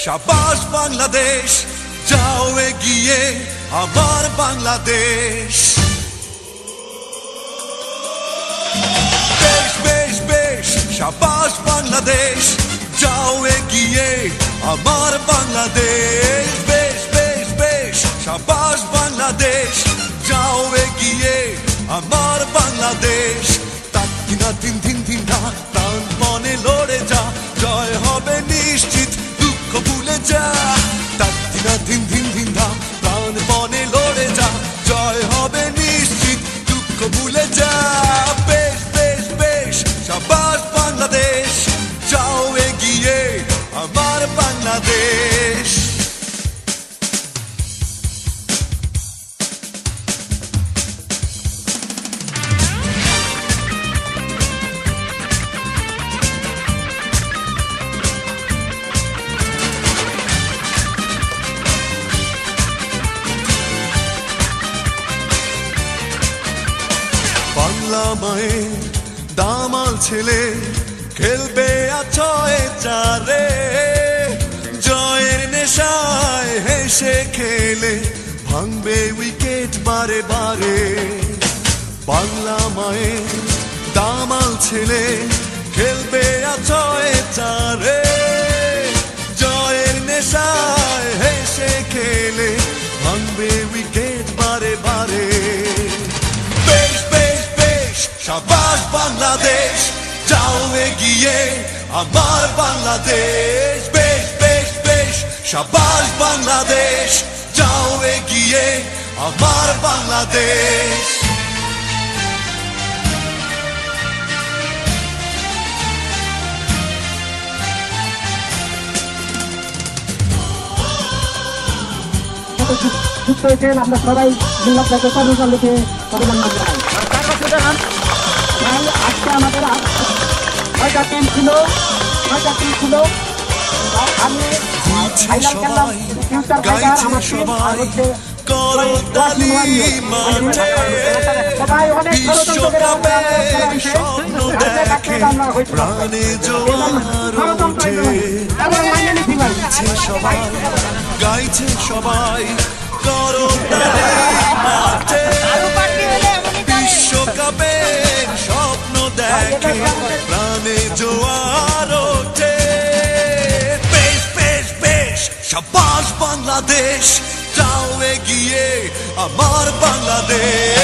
শাবাশ বাংলাদেশ, যাও এগিয়ে আমার বাংলাদেশ। বেশ বেশ বেশ শাবাশ বাংলাদেশ, যাও এগিয়ে আমার বাংলাদেশ। বেশ বেশ বেশ শাবাশ বাংলাদেশ, যাও এগিয়ে আমার বাংলাদেশ। তাকিনা দিন দিন দিন না, প্রাণপণে লড়ে যা, জয় হবে নিশ্চিত, দুঃখ ভুলে যা। তাকিনা দিন দিন দিন না, প্রাণপণে লড়ে যা, জয় হবে নিশ্চিত, দুঃখ ভুলে যা। বেশ বেশ বেশ শাবাশ বাংলাদেশ, যাও এগিয়ে আমার বাংলাদেশ। বাংলা মায়ের দামাল ছেলে খেলবে আছয়ে চারে, জয়ের নেশায় হেসে খেলে ভাঙবে উইকেট বারে বারে। বাংলা মায়ের দামাল ছেলে খেলবে আছয়ে চারে, জয়ের নেশায় হেসে খেলে ভাঙবে উইকেট বারে বারে। বেশ বেশ বেশ শাবাশ বাংলাদেশ, যাও এগিয়ে আমার বাংলাদেশ। বেশ বেশ বেশ শাবাশ বাংলাদেশ, যাও এগিয়ে আমার বাংলাদেশ। আমরা সবাই লিখে অভিনন্দন জানাই। আজকে আমাদের 6টা টিম ছিল, আমি ফাইনাল খেললাম ফিউচার ফাইটার আমার টিম, আর হচ্ছে সবাই অনেক ষড়যন্ত্র গাইছে সবাই বিশ্বকাপের স্বপ্ন দেখে, প্রাণে জোয়ার ওঠে। বেশ বেশ বেশ শাবাশ বাংলাদেশ, যাও এগিয়ে আমার বাংলাদেশ।